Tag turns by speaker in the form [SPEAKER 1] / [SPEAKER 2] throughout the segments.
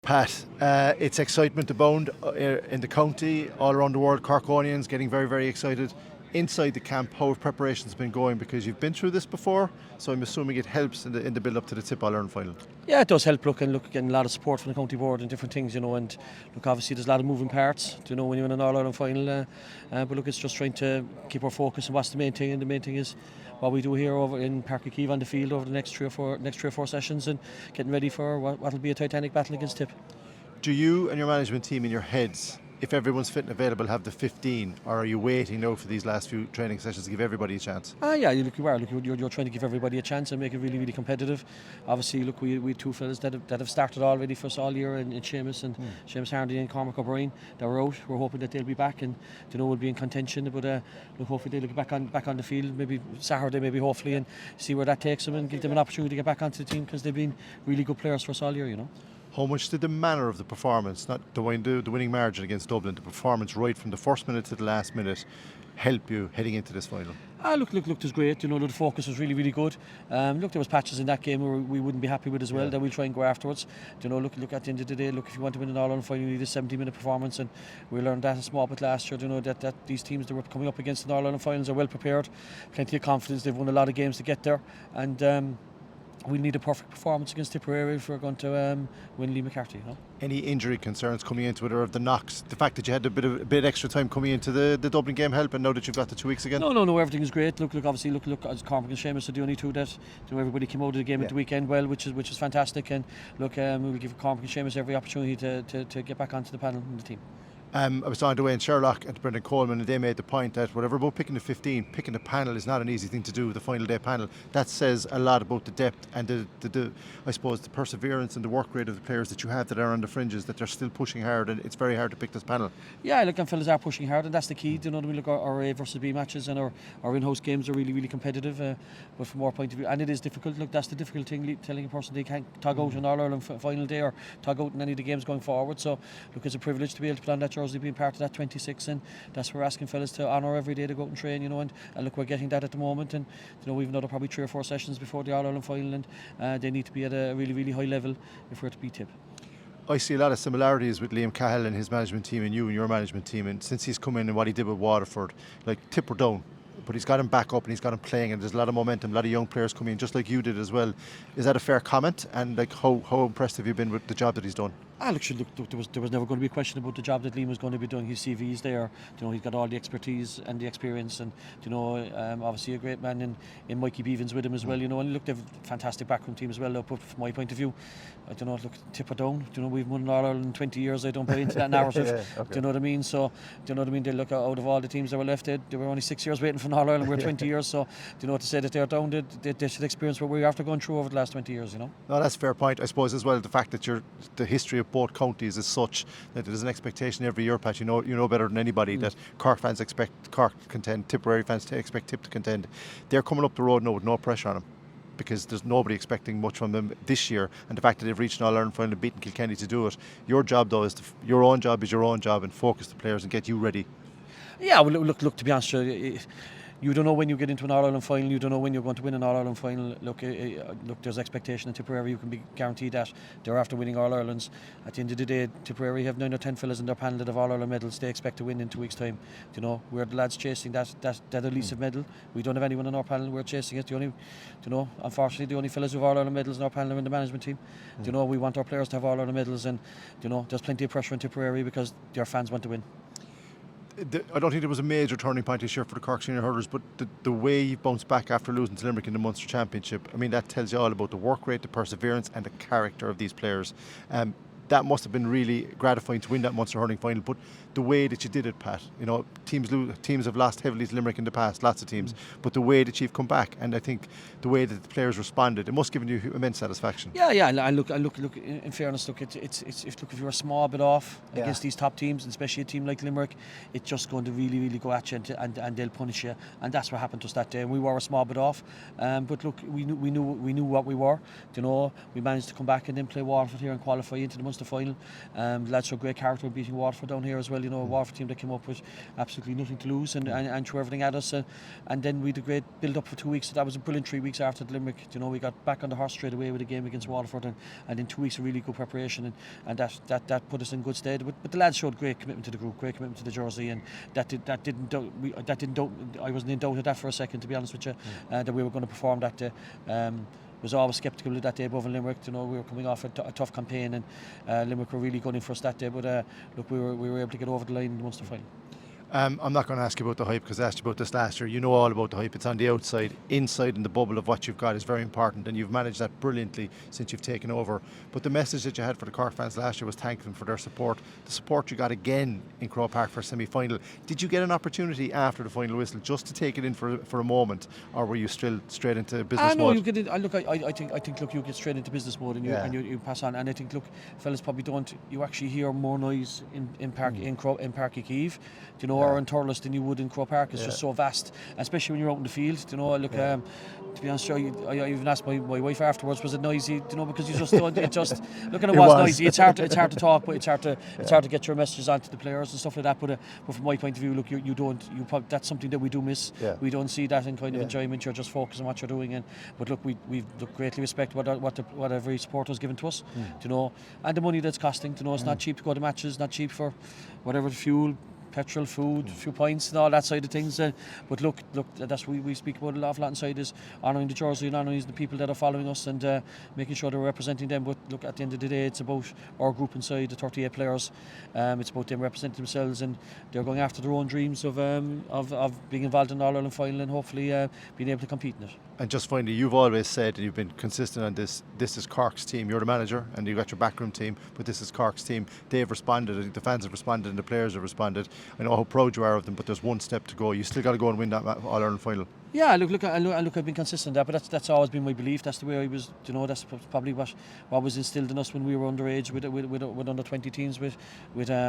[SPEAKER 1] Pat, it's excitement abound in the county, all around the world. Corkonians getting very, very excited. Inside the camp, how have preparations been going? Because you've been through this before, so I'm assuming it helps in the build up to the Tip All-Ireland final.
[SPEAKER 2] Yeah, it does help. Getting a lot of support from the county board and different things, and obviously there's a lot of moving parts, when you're in an All-Ireland final. But it's just trying to keep our focus on what's the main thing, and the main thing is what we do here over in Páirc Uí Chaoimh on the field over the next three or four sessions, and getting ready for what will be a titanic battle against Tip.
[SPEAKER 1] Do you and your management team in your heads, if everyone's fit and available, have the 15, or are you waiting now for these last few training sessions to give everybody a chance?
[SPEAKER 2] Yeah, you're trying to give everybody a chance and make it really, really competitive. Obviously, we two fellas that have started already for us all year in Seamus and Seamus Hardy and Cormac O'Brien that were out. We're hoping that they'll be back and we'll be in contention. But hopefully they'll get back on the field, maybe Saturday, maybe hopefully, and see where that takes them and give them an opportunity to get back onto the team, because they've been really good players for us all year.
[SPEAKER 1] How much did the manner of the performance, not the winning margin against Dublin, the performance right from the first minute to the last minute, help you heading into this final?
[SPEAKER 2] Look, it was great. The focus was really, really good. There was patches in that game where we wouldn't be happy with as well, that we'll try and go afterwards. Look at the end of the day, if you want to win an All-Ireland final, you need a 70-minute performance, and we learned that a small bit last year. That these teams that were coming up against the All-Ireland finals are well prepared, plenty of confidence. They've won a lot of games to get there, and we need a perfect performance against Tipperary if we're going to win Ger McCarthy.
[SPEAKER 1] Any injury concerns coming into it, or the knocks? The fact that you had a bit extra time coming into the Dublin game help, and now that you've got the 2 weeks again?
[SPEAKER 2] No, everything is great. Look, obviously, as Cormac and Seamus are the only two that everybody came out of the game at the weekend well, which is fantastic. And look, we'll give Cormac and Seamus every opportunity to get back onto the panel and the team.
[SPEAKER 1] I was on the way in Sherlock and Brendan Coleman, and they made the point that whatever about picking the 15, picking the panel is not an easy thing to do, the final day panel. That says a lot about the depth and the I suppose the perseverance and the work rate of the players that you have that are on the fringes, that they're still pushing hard, and it's very hard to pick this panel.
[SPEAKER 2] Yeah, and fellas are pushing hard, and that's the key. Our A versus B matches and our in-house games are really, really competitive, but from our point of view, and it is difficult. Look, that's the difficult thing, telling a person they can't tug out an All-Ireland final day or tug out in any of the games going forward. So look, it's a privilege to be able to put on that jersey, being part of that 26, and that's what we're asking fellas to honour every day, to go out and train, and look, we're getting that at the moment, and we've another probably 3 or 4 sessions before the All-Ireland final, and they need to be at a really, really high level if we're to beat Tip.
[SPEAKER 1] I see a lot of similarities with Liam Cahill and his management team and you and your management team, and since he's come in and what he did with Waterford, like Tip were down, but he's got him back up and he's got him playing, and there's a lot of momentum, a lot of young players coming in, just like you did as well. Is that a fair comment? And how impressed have you been with the job that he's done?
[SPEAKER 2] Look, there was never going to be a question about the job that Liam was going to be doing. His CV's there. He's got all the expertise and the experience, and obviously a great man in Mikey Beavens with him as well. And look, they've a fantastic backroom team as well. But from my point of view, look, Tip are down. We've won an All-Ireland in 20 years. I don't buy into that narrative. Yeah, okay. Do you know what I mean? So, do you know what I mean? They look out of all the teams that were left, they were only 6 years waiting for an All-Ireland. We're 20 years. So, to say that they're down, they should experience what we're after going through over the last 20 years. No,
[SPEAKER 1] that's a fair point. I suppose as well the fact that the history of both counties is such that there's an expectation every year, Pat. You know better than anybody that Cork fans expect Cork to contend, Tipperary fans expect Tip to contend. They're coming up the road now with no pressure on them, because there's nobody expecting much from them this year, and the fact that they've reached an All-Ireland final and beaten Kilkenny to do it. Your job though is your own job, and focus the players and get you ready. Yeah,
[SPEAKER 2] well, look, to be honest, you don't know when you get into an All-Ireland final. You don't know when you're going to win an All-Ireland final. Look, there's expectation in Tipperary. You can be guaranteed that they're after winning All-Irelands. At the end of the day, Tipperary have 9 or 10 fellas in their panel that have All-Ireland medals. They expect to win in 2 weeks' time. We're the lads chasing that elusive medal. We don't have anyone in our panel. We're chasing it. Unfortunately, the only fellas who have All-Ireland medals in our panel are in the management team. We want our players to have All-Ireland medals, and there's plenty of pressure on Tipperary because their fans want to win.
[SPEAKER 1] I don't think there was a major turning point this year for the Cork senior hurlers, but the way you bounced back after losing to Limerick in the Munster Championship, I mean, that tells you all about the work rate, the perseverance and the character of these players. That must have been really gratifying to win that Munster hurling final, but the way that you did it, Pat, teams have lost heavily to Limerick in the past, lots of teams, but the way that you've come back, and I think the way that the players responded, it must have given you immense satisfaction.
[SPEAKER 2] Yeah, and look. In fairness, if you're a small bit off against these top teams, and especially a team like Limerick, it's just going to really, really go at you, and they'll punish you, and that's what happened to us that day. And we were a small bit off, but look, we knew what we were. We managed to come back and then play Waterford here and qualify into the Munster Munster final. The lads showed great character beating Waterford down here as well. You know, a Waterford team that came up with absolutely nothing to lose and threw everything at us. And then we had a great build up for 2 weeks. That was a brilliant 3 weeks after the Limerick. You know, we got back on the horse straight away with a game against Waterford, and in 2 weeks of really good preparation, and that put us in good stead. But the lads showed great commitment to the group, great commitment to the jersey, and I wasn't in doubt of that for a second, to be honest with you, that we were going to perform that day. Was always sceptical of that day above in Limerick. You know, we were coming off a tough campaign, and Limerick were really gunning for us that day. But look, we were able to get over the line in the Munster final.
[SPEAKER 1] I'm not going to ask you about the hype because I asked you about this last year. You know all about the hype. It's on the outside. Inside in the bubble of what you've got is very important, and you've managed that brilliantly since you've taken over. But the message that you had for the Cork fans last year was thank them for their support. The support you got again in Croke Park for a semi-final. Did you get an opportunity after the final whistle just to take it in for a moment, or were you still straight into business mode?
[SPEAKER 2] No, you get in. Look, I think look, you get straight into business mode, and you pass on. And I think, look, fellas probably don't. You actually hear more noise in Páirc Keeve, you know, or in Thurles than you would in Croke Park. It's just so vast, especially when you're out in the field. You know, look, to be honest, I even asked my wife afterwards, was it noisy? You know, because you just don't. It just look, and it was noisy. It's hard to talk, but it's hard to get your messages onto the players and stuff like that. But from my point of view, look, you don't. That's something that we do miss. We don't see that in kind of enjoyment. You're just focused on what you're doing, but look, we greatly respect what every supporter's given to us. You know, and the money that's costing. You know, it's not cheap to go to matches. Not cheap for whatever the fuel, petrol, food, a few pints and all that side of things. But look, that's what we speak about a lot inside, is honouring the jersey and honouring the people that are following us, and making sure that we're representing them. But look, at the end of the day, it's about our group inside, the 38 players. It's about them representing themselves, and they're going after their own dreams of being involved in the All-Ireland final, and hopefully being able to compete in it.
[SPEAKER 1] And just finally, you've always said, and you've been consistent on this is Cork's team. You're the manager and you've got your backroom team, but this is Cork's team. They've responded, I think the fans have responded and the players have responded. I know how proud you are of them, but there's one step to go. You still got to go and win that All-Ireland final.
[SPEAKER 2] Yeah, look, I've been consistent there, but that's always been my belief. That's the way I was, you know, that's probably what was instilled in us when we were underage with under 20 teams with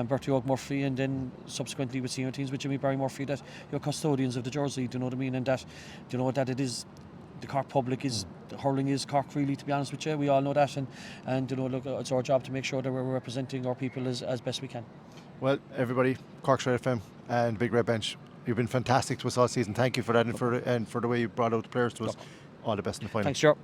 [SPEAKER 2] Bertie Og Murphy, and then subsequently with senior teams with Jimmy Barry Murphy, that you're custodians of the jersey, do you know what I mean? And that, you know, that it is, the Cork public is, hurling is Cork really, to be honest with you. We all know that, and you know, look, it's our job to make sure that we're representing our people as best we can. Well, everybody, Cork Straight FM and Big Red Bench, you've been fantastic to us all season. Thank you for that, and for the way you brought out the players to us. All the best in the final. Thanks, Ger.